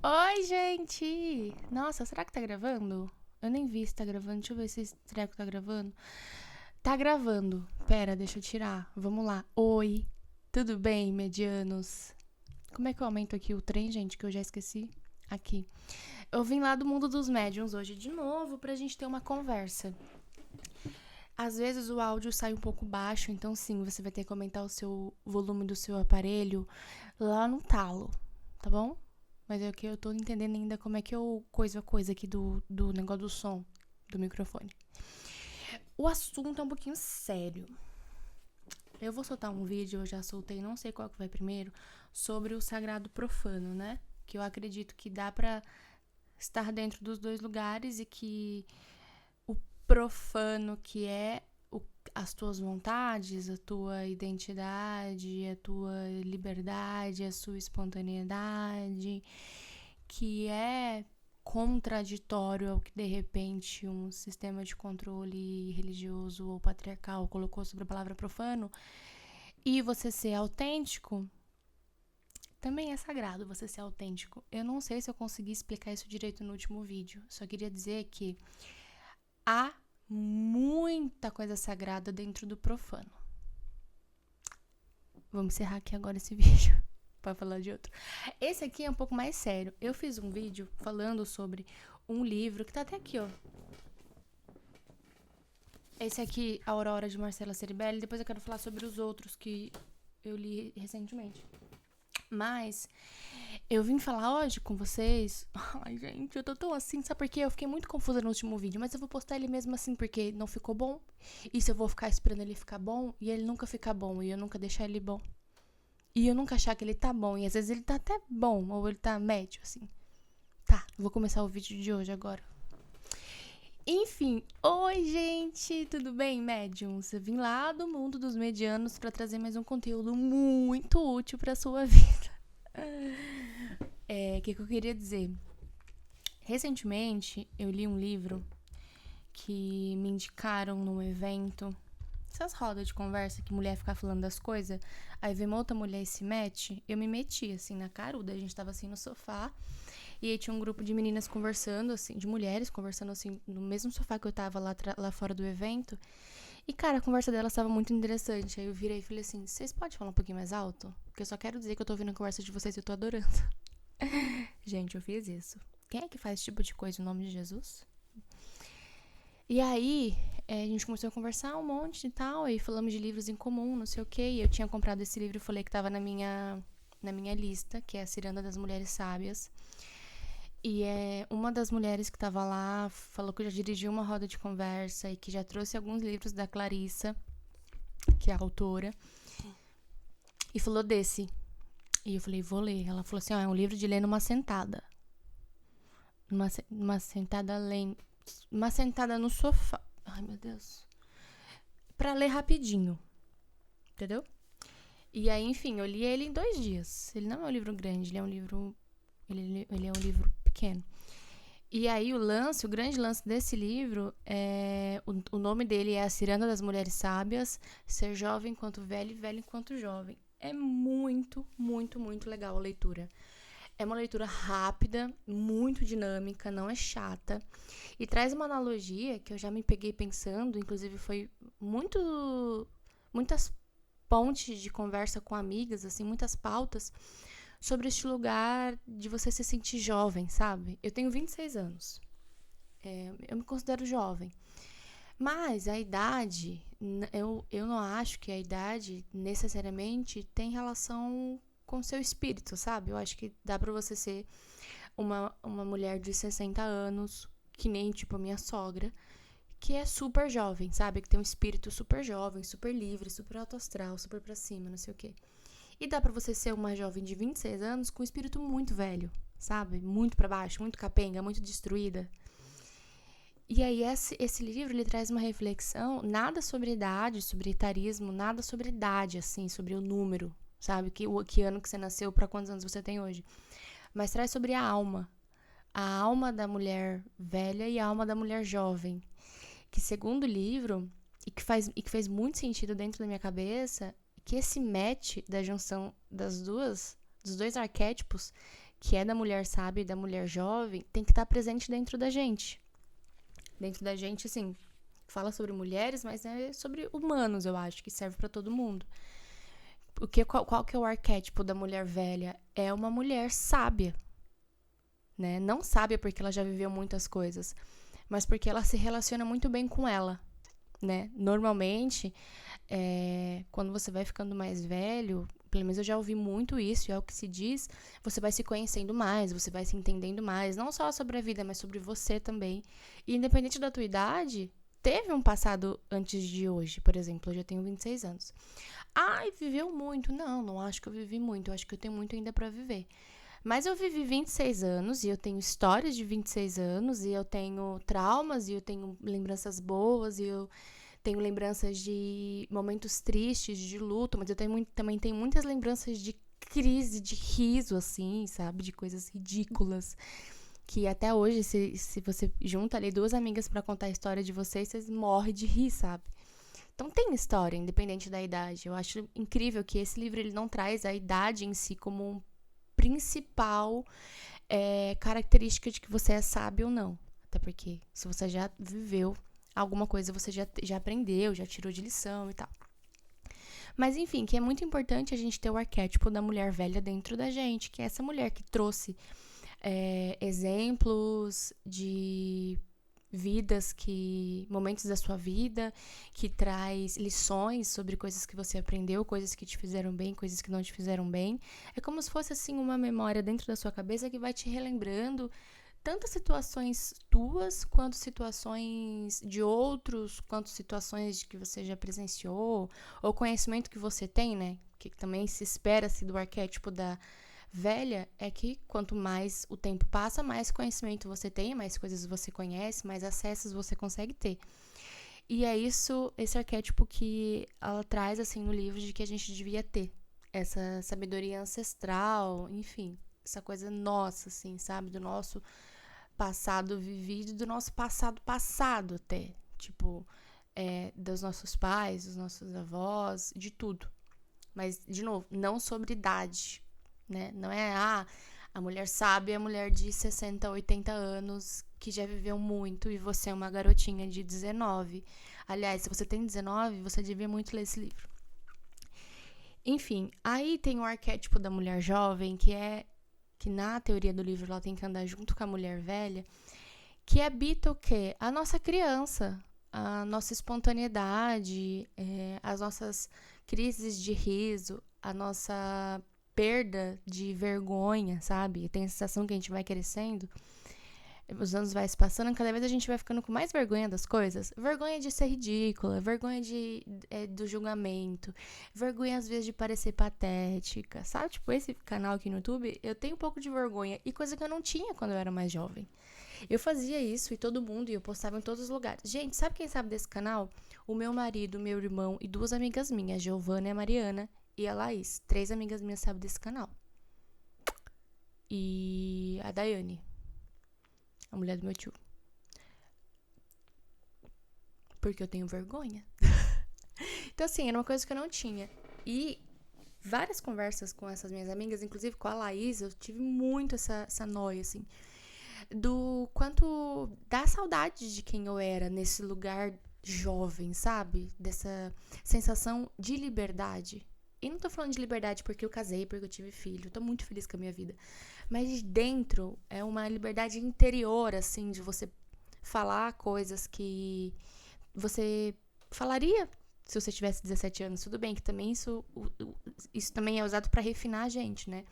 Oi, gente! Nossa, será que tá gravando? Eu nem vi se tá gravando. Deixa eu ver se esse treco tá gravando. Tá gravando. Pera, deixa eu tirar. Vamos lá. Oi, tudo bem, medianos? Como é que eu aumento aqui o trem, gente, que eu já esqueci? Aqui. Eu vim lá do mundo dos médiums hoje de novo pra gente ter uma conversa. Às vezes o áudio sai um pouco baixo, então sim, você vai ter que aumentar o seu volume do seu aparelho lá no talo, tá bom? Mas é que eu tô entendendo ainda como é que eu coiso a coisa aqui do negócio do som do microfone. O assunto é um pouquinho sério. Eu vou soltar um vídeo, eu já soltei, não sei qual que vai primeiro, sobre o sagrado profano, né? Que eu acredito que dá pra estar dentro dos dois lugares e que o profano, que é as tuas vontades, a tua identidade, a tua liberdade, a sua espontaneidade, que é contraditório ao que de repente um sistema de controle religioso ou patriarcal colocou sobre a palavra profano, e você ser autêntico, também é sagrado você ser autêntico. Eu não sei se eu consegui explicar isso direito no último vídeo, só queria dizer que há muita coisa sagrada dentro do profano. Vamos encerrar aqui agora esse vídeo para falar de outro. Esse aqui é um pouco mais sério. Eu fiz um vídeo falando sobre um livro que tá até aqui, ó. Esse aqui, A Aurora, de Marcela Ceribelli. Depois eu quero falar sobre os outros que eu li recentemente. Mas eu vim falar hoje com vocês. Ai, gente, eu tô tão assim, sabe por quê? Eu fiquei muito confusa no último vídeo, mas eu vou postar ele mesmo assim porque não ficou bom. E se eu vou ficar esperando ele ficar bom e ele nunca ficar bom e eu nunca deixar ele bom. E eu nunca achar que ele tá bom. E às vezes ele tá até bom, ou ele tá médio, assim. Tá, vou começar o vídeo de hoje agora. Enfim, oi gente, tudo bem, médiums? Eu vim lá do mundo dos medianos pra trazer mais um conteúdo muito útil pra sua vida. O que eu queria dizer? Recentemente, eu li um livro que me indicaram num evento. Essas rodas de conversa que mulher fica falando das coisas, aí vem uma outra mulher e se mete. Eu me meti, assim, na caruda. A gente tava, assim, no sofá. E aí tinha um grupo de meninas conversando, assim, de mulheres conversando, assim, no mesmo sofá que eu tava lá fora do evento. E, cara, a conversa delas tava muito interessante. Aí eu virei e falei assim, vocês podem falar um pouquinho mais alto? Porque eu só quero dizer que eu tô ouvindo a conversa de vocês e eu tô adorando. Gente, eu fiz isso. Quem é que faz esse tipo de coisa em nome de Jesus? E aí, a gente começou a conversar um monte e tal, e falamos de livros em comum, não sei o quê. E eu tinha comprado esse livro e falei que tava na minha lista, que é A Ciranda das Mulheres Sábias. E uma das mulheres que tava lá falou que já dirigiu uma roda de conversa e que já trouxe alguns livros da Clarissa, que é a autora, e falou desse. E eu falei, vou ler. Ela falou assim, é um livro de ler numa sentada. Numa sentada lendo. Uma sentada no sofá. Ai, meu Deus. Pra ler rapidinho. Entendeu? E aí, enfim, eu li ele em 2 dias. Ele não é um livro grande, ele é um livro... Ele é um livro pequeno. E aí o grande lance desse livro o nome dele é A Ciranda das Mulheres Sábias, Ser Jovem Enquanto Velho e Velho Enquanto Jovem. É muito, muito, muito legal a leitura. É uma leitura rápida, muito dinâmica, não é chata. E traz uma analogia que eu já me peguei pensando, inclusive foi muitas pontes de conversa com amigas, assim, muitas pautas, sobre este lugar de você se sentir jovem, sabe? Eu tenho 26 anos. Eu me considero jovem. Mas a idade, eu não acho que a idade necessariamente tem relação com o seu espírito, sabe? Eu acho que dá pra você ser uma mulher de 60 anos, que nem tipo a minha sogra, que é super jovem, sabe? Que tem um espírito super jovem, super livre, super alto astral, super pra cima, não sei o quê. E dá pra você ser uma jovem de 26 anos com um espírito muito velho, sabe? Muito pra baixo, muito capenga, muito destruída. E aí esse livro, ele traz uma reflexão, nada sobre idade, sobre etarismo, nada sobre idade, assim, sobre o número, sabe? Que ano que você nasceu, pra quantos anos você tem hoje. Mas traz sobre a alma da mulher velha e a alma da mulher jovem. Que segundo o livro, e que fez muito sentido dentro da minha cabeça, que esse match da junção dos dois arquétipos, que é da mulher sábia e da mulher jovem, tem que estar presente dentro da gente. Dentro da gente, assim, fala sobre mulheres, mas é sobre humanos, eu acho, que serve pra todo mundo. Qual que é o arquétipo da mulher velha? É uma mulher sábia, né? Não sábia porque ela já viveu muitas coisas, mas porque ela se relaciona muito bem com ela, né? Normalmente, quando você vai ficando mais velho, pelo menos eu já ouvi muito isso, e é o que se diz, você vai se conhecendo mais, você vai se entendendo mais, não só sobre a vida, mas sobre você também. E independente da tua idade, teve um passado antes de hoje, por exemplo, eu já tenho 26 anos. Ai, viveu muito. Não acho que eu vivi muito, eu acho que eu tenho muito ainda pra viver. Mas eu vivi 26 anos e eu tenho histórias de 26 anos e eu tenho traumas e eu tenho lembranças boas e eu tenho lembranças de momentos tristes, de luto, mas eu também tenho muitas lembranças de crise, de riso, assim, sabe? De coisas ridículas. Que até hoje, se você junta ali duas amigas pra contar a história de vocês morrem de rir, sabe? Então tem história, independente da idade. Eu acho incrível que esse livro ele não traz a idade em si como um principal característica de que você é sábio ou não. Até porque se você já viveu alguma coisa, você já aprendeu, já tirou de lição e tal. Mas enfim, que é muito importante a gente ter o arquétipo da mulher velha dentro da gente, que é essa mulher que trouxe exemplos de momentos da sua vida, que traz lições sobre coisas que você aprendeu, coisas que te fizeram bem, coisas que não te fizeram bem. É como se fosse assim uma memória dentro da sua cabeça que vai te relembrando tanto situações tuas, quanto situações de outros, quanto situações que você já presenciou, ou conhecimento que você tem, né? Que também se espera-se do arquétipo da velha é que quanto mais o tempo passa, mais conhecimento você tem, mais coisas você conhece, mais acessos você consegue ter. E é esse arquétipo que ela traz assim no livro de que a gente devia ter. Essa sabedoria ancestral, enfim, essa coisa nossa, assim, sabe? Do nosso passado vivido, do nosso passado até. Tipo, dos nossos pais, dos nossos avós, de tudo. Mas, de novo, não sobre idade, né? Não é, a mulher sábia é a mulher de 60, 80 anos que já viveu muito e você é uma garotinha de 19. Aliás, se você tem 19, você devia muito ler esse livro. Enfim, aí tem o arquétipo da mulher jovem, que na teoria do livro ela tem que andar junto com a mulher velha, que habita o quê? A nossa criança, a nossa espontaneidade, as nossas crises de riso, a nossa perda de vergonha, sabe? Tem a sensação que a gente vai crescendo, os anos vai se passando, cada vez a gente vai ficando com mais vergonha das coisas. Vergonha de ser ridícula, vergonha do julgamento, vergonha às vezes de parecer patética, sabe? Tipo, esse canal aqui no YouTube, eu tenho um pouco de vergonha, e coisa que eu não tinha quando eu era mais jovem. Eu fazia isso e todo mundo, e eu postava em todos os lugares. Gente, sabe quem sabe desse canal? O meu marido, meu irmão e duas amigas minhas, a Giovana e a Mariana e a Laís. 3 amigas minhas sabem desse canal. E a Daiane, a mulher do meu tio. Porque eu tenho vergonha. Então, assim, era uma coisa que eu não tinha. E várias conversas com essas minhas amigas, inclusive com a Laís, eu tive muito essa noia, assim, do quanto da saudade de quem eu era nesse lugar jovem, sabe? Dessa sensação de liberdade. E não tô falando de liberdade porque eu casei, porque eu tive filho. Eu tô muito feliz com a minha vida. Mas de dentro é uma liberdade interior, assim, de você falar coisas que você falaria se você tivesse 17 anos. Tudo bem que também isso também é usado pra refinar a gente, né?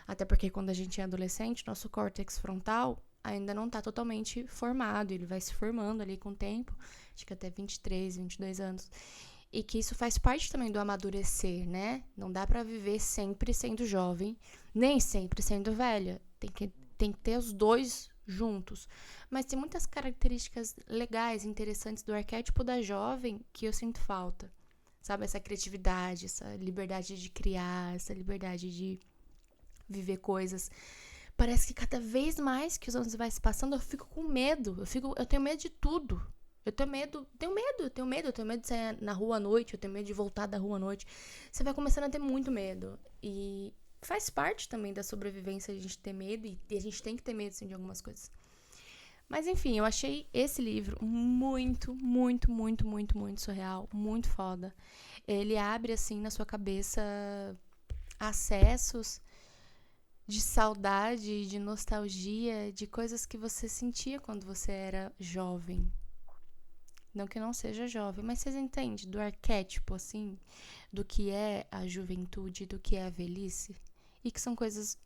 Até porque quando a gente é adolescente, nosso córtex frontal ainda não tá totalmente formado. Ele vai se formando ali com o tempo. Acho que até 23, 22 anos. E que isso faz parte também do amadurecer, né? Não dá pra viver sempre sendo jovem, nem sempre sendo velha. Tem que ter os dois juntos. Mas tem muitas características legais, interessantes do arquétipo da jovem que eu sinto falta. Sabe? Essa criatividade, essa liberdade de criar, essa liberdade de viver coisas. Parece que cada vez mais que os anos vai se passando, eu fico com medo. Eu tenho medo de tudo. Eu tenho medo de sair na rua à noite, eu tenho medo de voltar da rua à noite. Você vai começando a ter muito medo. E faz parte também da sobrevivência a gente ter medo, e a gente tem que ter medo, sim, de algumas coisas. Mas, enfim, eu achei esse livro muito, muito, muito, muito, muito surreal, muito foda. Ele abre, assim, na sua cabeça acessos de saudade, de nostalgia, de coisas que você sentia quando você era jovem. Não que não seja jovem, mas vocês entendem do arquétipo, assim, do que é a juventude, do que é a velhice? E que são coisas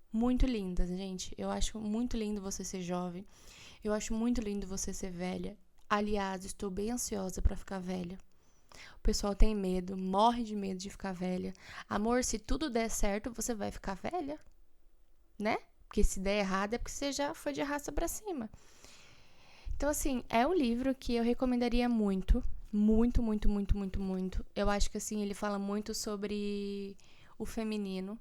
muito lindas, gente. Eu acho muito lindo você ser jovem. Eu acho muito lindo você ser velha. Aliás, estou bem ansiosa pra ficar velha. O pessoal tem medo, morre de medo de ficar velha. Amor, se tudo der certo, você vai ficar velha, né? Porque se der errado é porque você já foi de arrasta pra cima. Então, assim, é um livro que eu recomendaria muito. Muito, muito, muito, muito, muito. Eu acho que, assim, ele fala muito sobre o feminino,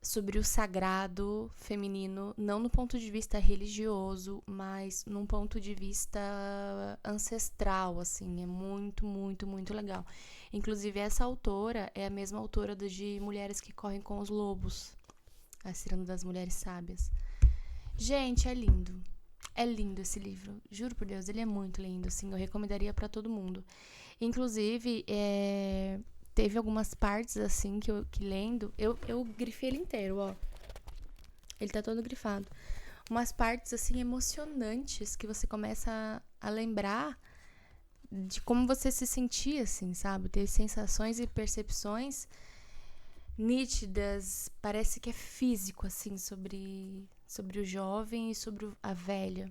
sobre o sagrado feminino, não no ponto de vista religioso, mas num ponto de vista ancestral, assim, é muito, muito, muito legal. Inclusive, essa autora é a mesma autora de Mulheres que Correm com os Lobos, a Ciranda das Mulheres Sábias. Gente, é lindo. É lindo esse livro, juro por Deus, ele é muito lindo, assim, eu recomendaria pra todo mundo. Inclusive, teve algumas partes, assim, que lendo, eu grifei ele inteiro, ó. Ele tá todo grifado. Umas partes, assim, emocionantes que você começa a lembrar de como você se sentia, assim, sabe? Ter sensações e percepções nítidas, parece que é físico, assim, sobre o jovem e sobre a velha.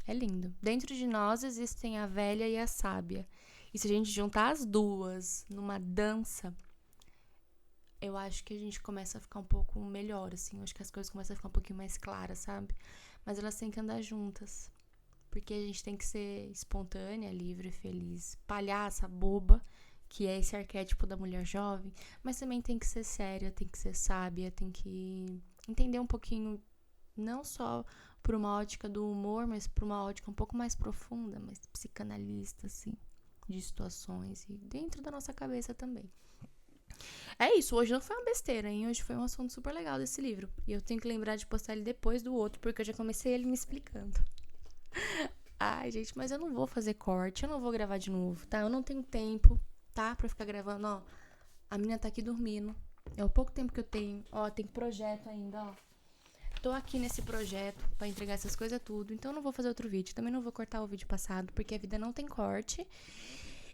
É lindo. Dentro de nós existem a velha e a sábia. E se a gente juntar as duas numa dança, eu acho que a gente começa a ficar um pouco melhor, assim. Eu acho que as coisas começam a ficar um pouquinho mais claras, sabe? Mas elas têm que andar juntas. Porque a gente tem que ser espontânea, livre, feliz, palhaça, boba, que é esse arquétipo da mulher jovem. Mas também tem que ser séria, tem que ser sábia, tem que entender um pouquinho, não só por uma ótica do humor, mas por uma ótica um pouco mais profunda, mais psicanalista, assim, de situações e dentro da nossa cabeça também. É isso, hoje não foi uma besteira, hein? Hoje foi um assunto super legal desse livro. E eu tenho que lembrar de postar ele depois do outro, porque eu já comecei ele me explicando. Ai, gente, mas eu não vou fazer corte, eu não vou gravar de novo, tá? Eu não tenho tempo, tá? Pra ficar gravando, ó. A menina tá aqui dormindo. É o pouco tempo que eu tenho. Ó, tem projeto ainda, ó. Tô aqui nesse projeto pra entregar essas coisas tudo, então eu não vou fazer outro vídeo. Também não vou cortar o vídeo passado, porque a vida não tem corte.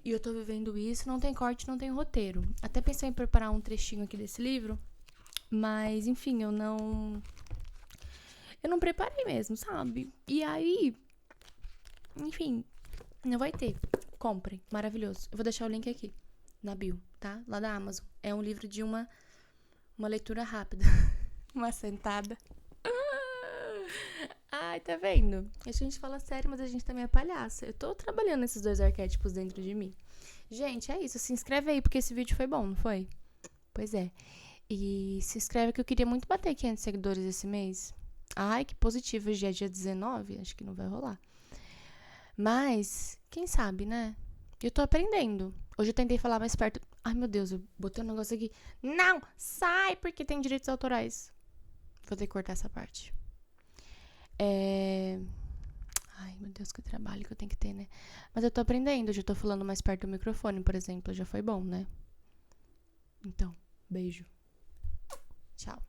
E eu tô vivendo isso, não tem corte, não tem roteiro. Até pensei em preparar um trechinho aqui desse livro, mas enfim, eu não preparei mesmo, sabe? E aí, enfim, não vai ter. Comprem, maravilhoso. Eu vou deixar o link aqui na bio, tá? Lá da Amazon. É um livro de uma leitura rápida. Uma sentada. Ai, tá vendo? A gente fala sério, mas a gente também é palhaça. Eu tô trabalhando esses dois arquétipos dentro de mim. Gente, é isso. Se inscreve aí, porque esse vídeo foi bom, não foi? Pois é. E se inscreve que eu queria muito bater 500 seguidores esse mês. Ai, que positivo. Hoje é dia 19. Acho que não vai rolar. Mas, quem sabe, né? Eu tô aprendendo. Hoje eu tentei falar mais perto. Ai, meu Deus, eu botei um negócio aqui. Não! Sai, porque tem direitos autorais. Vou ter que cortar essa parte. Ai, meu Deus, que trabalho que eu tenho que ter, né? Mas eu tô aprendendo. Eu já tô falando mais perto do microfone, por exemplo. Já foi bom, né? Então, beijo. Tchau.